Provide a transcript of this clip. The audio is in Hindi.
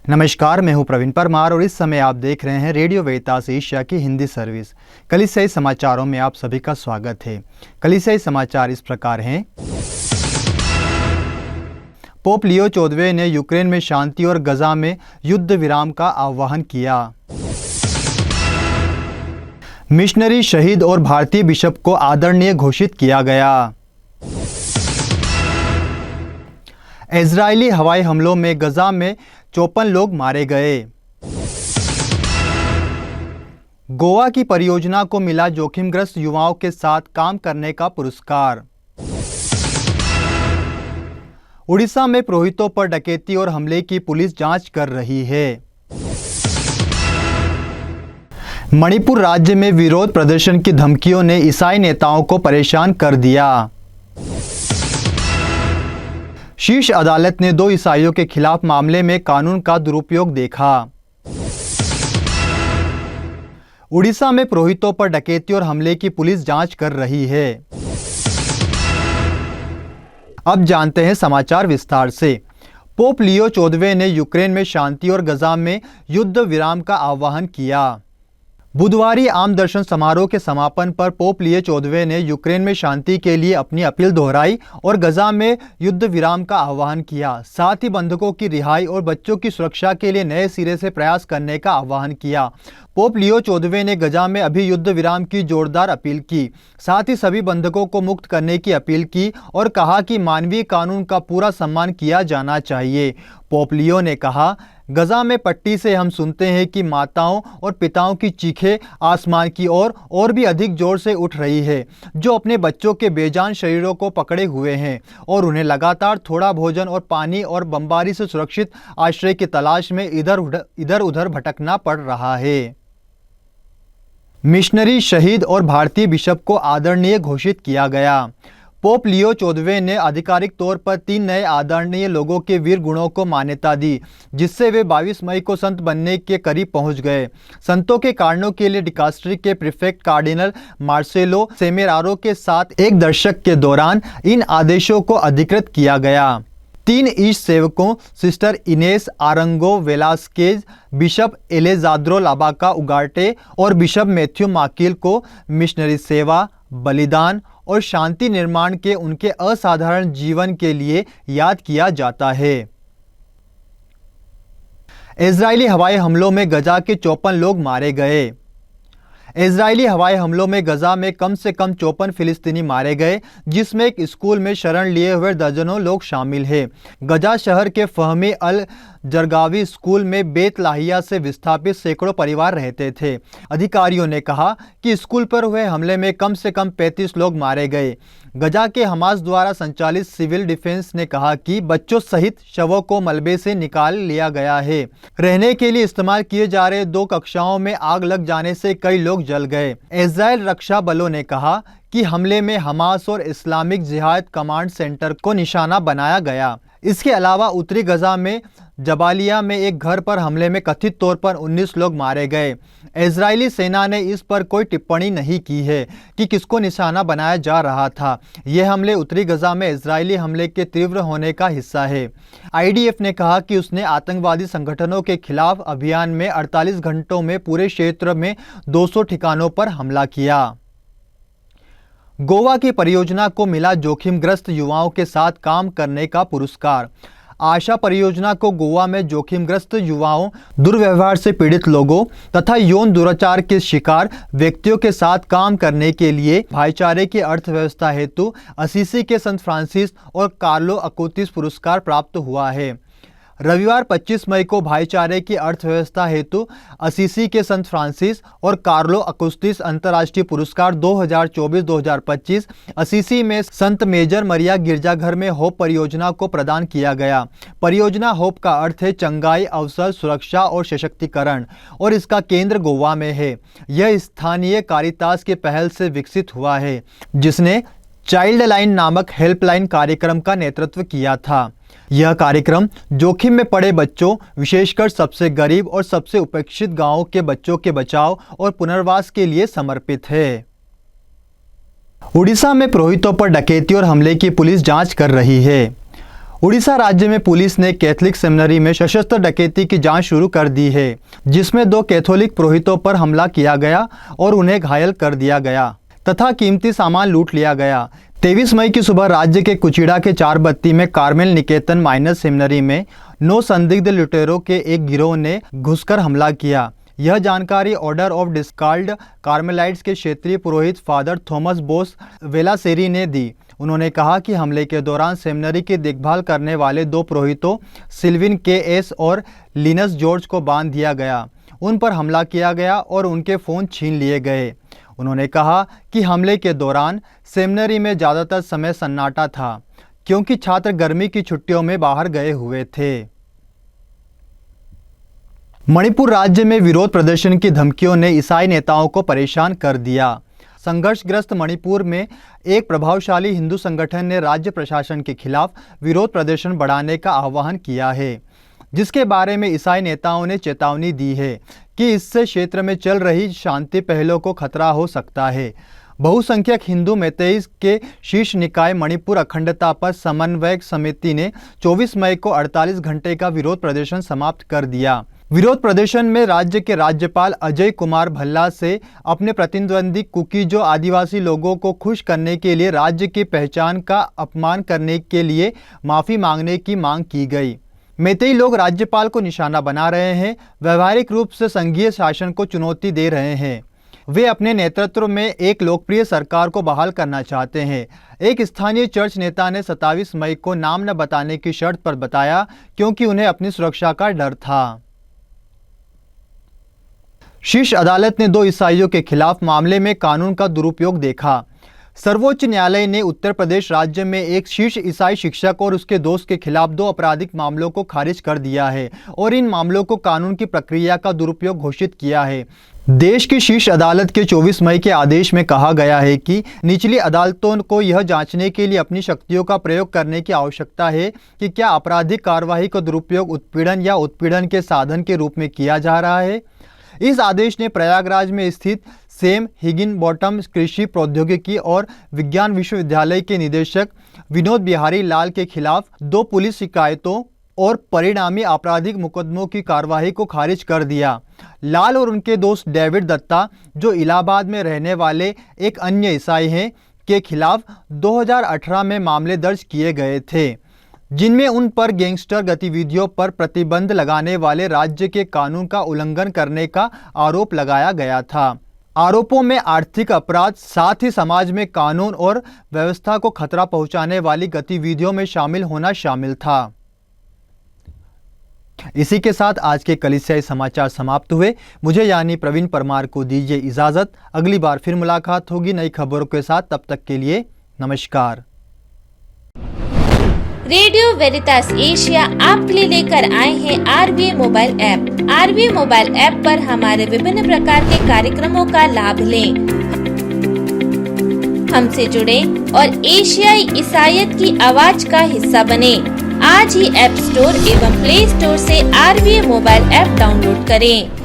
नमस्कार, मैं हूं प्रवीण परमार और इस समय आप देख रहे हैं रेडियो वेदास एशिया की हिंदी सर्विस। कलीसियाई समाचारों में आप सभी का स्वागत है। कलीसियाई समाचार इस प्रकार हैं। पोप लियो 14वें ने यूक्रेन में शांति और गजा में युद्ध विराम का आह्वान किया। मिशनरी शहीद और भारतीय बिशप को आदरणीय घोषित किया गया। इजरायली हवाई हमलों में गजा में 54 लोग मारे गए। गोवा की परियोजना को मिला जोखिमग्रस्त युवाओं के साथ काम करने का पुरस्कार। उड़ीसा में पुरोहितों पर डकैती और हमले की पुलिस जांच कर रही है। मणिपुर राज्य में विरोध प्रदर्शन की धमकियों ने ईसाई नेताओं को परेशान कर दिया। शीर्ष अदालत ने 2 ईसाइयों के खिलाफ मामले में कानून का दुरुपयोग देखा। उड़ीसा में पुरोहितों पर डकैती और हमले की पुलिस जांच कर रही है। अब जानते हैं समाचार विस्तार से। पोप लियो 14वें ने यूक्रेन में शांति और गजा में युद्ध विराम का आह्वान किया। बुधवारी आम दर्शन समारोह के समापन पर पोप लियो 14वें ने यूक्रेन में शांति के लिए अपनी अपील दोहराई और गजा में युद्ध विराम का आह्वान किया। साथ ही बंधकों की रिहाई और बच्चों की सुरक्षा के लिए नए सिरे से प्रयास करने का आह्वान किया। पोप लियो 14वें ने गजा में अभी युद्ध विराम की जोरदार अपील की। साथ ही सभी बंधकों को मुक्त करने की अपील की और कहा कि मानवीय कानून का पूरा सम्मान किया जाना चाहिए। पोप लियो ने कहा, गजा में पट्टी से हम सुनते हैं कि माताओं और पिताओं की चीखें आसमान की ओर और भी अधिक जोर से उठ रही है, जो अपने बच्चों के बेजान शरीरों को पकड़े हुए हैं और उन्हें लगातार थोड़ा भोजन और पानी और बमबारी से सुरक्षित आश्रय की तलाश में इधर उधर भटकना पड़ रहा है। मिशनरी शहीद और भारतीय बिशप को आदरणीय घोषित किया गया। पोप लियो 14वें ने आधिकारिक तौर पर 3 नए आदरणीय लोगों के वीर गुणों को मान्यता दी, जिससे वे 22 मई को संत बनने के करीब पहुंच गए। संतों के कारणों के लिए डिकास्ट्री के प्रीफेक्ट कार्डिनल मार्सेलो सेमेरारो के साथ एक दशक के दौरान इन आदेशों को अधिकृत किया गया। 3 ईश सेवकों सिस्टर इनेस आरंगो वेलास्केज, बिशप एलेजाद्रो लाबाका उगार्टे और बिशप मैथ्यू माकिल को मिशनरी सेवा, बलिदान और शांति निर्माण के उनके असाधारण जीवन के लिए याद किया जाता है। इजरायली हवाई हमलों में गजा के 54 लोग मारे गए। इजरायली हवाई हमलों में गजा में कम से कम 54 फिलिस्तीनी मारे गए, जिसमें एक स्कूल में शरण लिए हुए दर्जनों लोग शामिल हैं। गजा शहर के फहमी अल जरगावी स्कूल में बेत लाहिया से विस्थापित सैकड़ों परिवार रहते थे। अधिकारियों ने कहा कि स्कूल पर हुए हमले में कम से कम 35 लोग मारे गए। गजा के हमास द्वारा संचालित सिविल डिफेंस ने कहा कि बच्चों सहित शवों को मलबे से निकाल लिया गया है। रहने के लिए इस्तेमाल किए जा रहे 2 कक्षाओं में आग लग जाने से कई लोग जल गए। इजराइल रक्षा बलों ने कहा कि हमले में हमास और इस्लामिक जिहाद कमांड सेंटर को निशाना बनाया गया। इसके अलावा उत्तरी गजा में जबालिया में एक घर पर हमले में कथित तौर पर 19 लोग मारे गए। इजरायली सेना ने इस पर कोई टिप्पणी नहीं की है कि किसको निशाना बनाया जा रहा था। यह हमले उत्तरी गजा में इजरायली हमले के तीव्र होने का हिस्सा है। IDF ने कहा कि उसने आतंकवादी संगठनों के खिलाफ अभियान में 48 घंटों में पूरे क्षेत्र में 200 ठिकानों पर हमला किया। गोवा की परियोजना को मिला जोखिमग्रस्त युवाओं के साथ काम करने का पुरस्कार। आशा परियोजना को गोवा में जोखिमग्रस्त युवाओं, दुर्व्यवहार से पीड़ित लोगों तथा यौन दुराचार के शिकार व्यक्तियों के साथ काम करने के लिए भाईचारे की अर्थव्यवस्था हेतु असीसी के संत फ्रांसिस और कार्लो अकुतिस पुरस्कार प्राप्त हुआ है। रविवार 25 मई को भाईचारे की अर्थव्यवस्था हेतु असीसी के संत फ्रांसिस और कार्लो अकुस्तिस अंतर्राष्ट्रीय पुरस्कार 2024-2025 असीसी में संत मेजर मरिया गिरजाघर में होप परियोजना को प्रदान किया गया। परियोजना होप का अर्थ है चंगाई, अवसर, सुरक्षा और सशक्तिकरण, और इसका केंद्र गोवा में है। यह स्थानीय कारितास की पहल से विकसित हुआ है, जिसने चाइल्ड लाइन नामक हेल्पलाइन कार्यक्रम का नेतृत्व किया था। यह कार्यक्रम जोखिम में पड़े बच्चों, विशेषकर सबसे गरीब और सबसे उपेक्षित गांवों के बच्चों के बचाव और पुनर्वास के लिए समर्पित है। उड़ीसा में पुरोहितों पर डकैती और हमले की पुलिस जांच कर रही है। उड़ीसा राज्य में पुलिस ने कैथोलिक सेमिनरी में सशस्त्र डकैती की जांच शुरू कर दी है, जिसमें 2 कैथोलिक पुरोहितों पर हमला किया गया और उन्हें घायल कर दिया गया तथा कीमती सामान लूट लिया गया। 23 मई की सुबह राज्य के कुचिड़ा के 4 बत्ती में कार्मेल निकेतन माइनर सेमिनरी में 9 संदिग्ध लुटेरों के एक गिरोह ने घुसकर हमला किया। यह जानकारी ऑर्डर ऑफ डिस्काल्ड कार्मेलाइट्स के क्षेत्रीय पुरोहित फादर थॉमस बोस वेलासेरी ने दी। उन्होंने कहा कि हमले के दौरान सेमिनरी की देखभाल करने वाले 2 पुरोहितों सिल्विन के एस और लिनस जॉर्ज को बांध दिया गया। उन पर हमला किया गया और उनके फ़ोन छीन लिए गए। उन्होंने कहा कि हमले के दौरान सेमिनरी में ज़्यादातर समय सन्नाटा था, क्योंकि छात्र गर्मी की छुट्टियों में बाहर गए हुए थे। मणिपुर राज्य में विरोध प्रदर्शन की धमकियों ने ईसाई नेताओं को परेशान कर दिया। संघर्षग्रस्त मणिपुर में एक प्रभावशाली हिंदू संगठन ने राज्य प्रशासन के खिलाफ विरोध प्रदर्शन बढ़ाने का आह्वान किया है, जिसके बारे में ईसाई नेताओं ने चेतावनी दी है कि इससे क्षेत्र में चल रही शांति पहलों को खतरा हो सकता है। बहुसंख्यक हिंदू मैतेई के शीर्ष निकाय मणिपुर अखंडता पर समन्वयक समिति ने 24 मई को 48 घंटे का विरोध प्रदर्शन समाप्त कर दिया। विरोध प्रदर्शन में राज्य के राज्यपाल अजय कुमार भल्ला से अपने प्रतिद्वंदी कुकीजो आदिवासी लोगों को खुश करने के लिए राज्य की पहचान का अपमान करने के लिए माफ़ी मांगने की मांग की गई। मैतेई लोग राज्यपाल को निशाना बना रहे हैं, व्यवहारिक रूप से संघीय शासन को चुनौती दे रहे हैं। वे अपने नेतृत्व में एक लोकप्रिय सरकार को बहाल करना चाहते हैं। एक स्थानीय चर्च नेता ने 27 मई को नाम न बताने की शर्त पर बताया, क्योंकि उन्हें अपनी सुरक्षा का डर था। शीर्ष अदालत ने 2 ईसाइयों के खिलाफ मामले में कानून का दुरुपयोग देखा। सर्वोच्च न्यायालय ने उत्तर प्रदेश राज्य में एक शीर्ष ईसाई शिक्षक और उसके दोस्त के खिलाफ 2 आपराधिक मामलों को खारिज कर दिया है और इन मामलों को कानून की प्रक्रिया का दुरुपयोग घोषित किया है। देश की शीर्ष अदालत के 24 मई के आदेश में कहा गया है कि निचली अदालतों को यह जांचने के लिए अपनी शक्तियों का प्रयोग करने की आवश्यकता है कि क्या आपराधिक कार्रवाई का दुरुपयोग उत्पीड़न या उत्पीड़न के साधन के रूप में किया जा रहा है। इस आदेश ने प्रयागराज में स्थित सेम हिगिनबॉटम कृषि प्रौद्योगिकी और विज्ञान विश्वविद्यालय के निदेशक विनोद बिहारी लाल के खिलाफ 2 पुलिस शिकायतों और परिणामी आपराधिक मुकदमों की कार्रवाई को खारिज कर दिया। लाल और उनके दोस्त डेविड दत्ता, जो इलाहाबाद में रहने वाले एक अन्य ईसाई हैं, के खिलाफ 2018 में मामले दर्ज किए गए थे, जिनमें उन पर गैंगस्टर गतिविधियों पर प्रतिबंध लगाने वाले राज्य के कानून का उल्लंघन करने का आरोप लगाया गया था। आरोपों में आर्थिक अपराध, साथ ही समाज में कानून और व्यवस्था को खतरा पहुंचाने वाली गतिविधियों में शामिल होना शामिल था। इसी के साथ आज के कलीसियाई समाचार समाप्त हुए। मुझे यानी प्रवीण परमार को दीजिए इजाजत। अगली बार फिर मुलाकात होगी नई खबरों के साथ। तब तक के लिए नमस्कार। रेडियो वेरितास एशिया आपके लिए लेकर आए हैं RBA mobile app. RBA mobile app पर हमारे विभिन्न प्रकार के कार्यक्रमों का लाभ लें, हमसे जुड़े और एशियाई ईसाईयत की आवाज का हिस्सा बने। आज ही ऐप स्टोर एवं प्ले स्टोर से आरबीए मोबाइल ऐप डाउनलोड करें।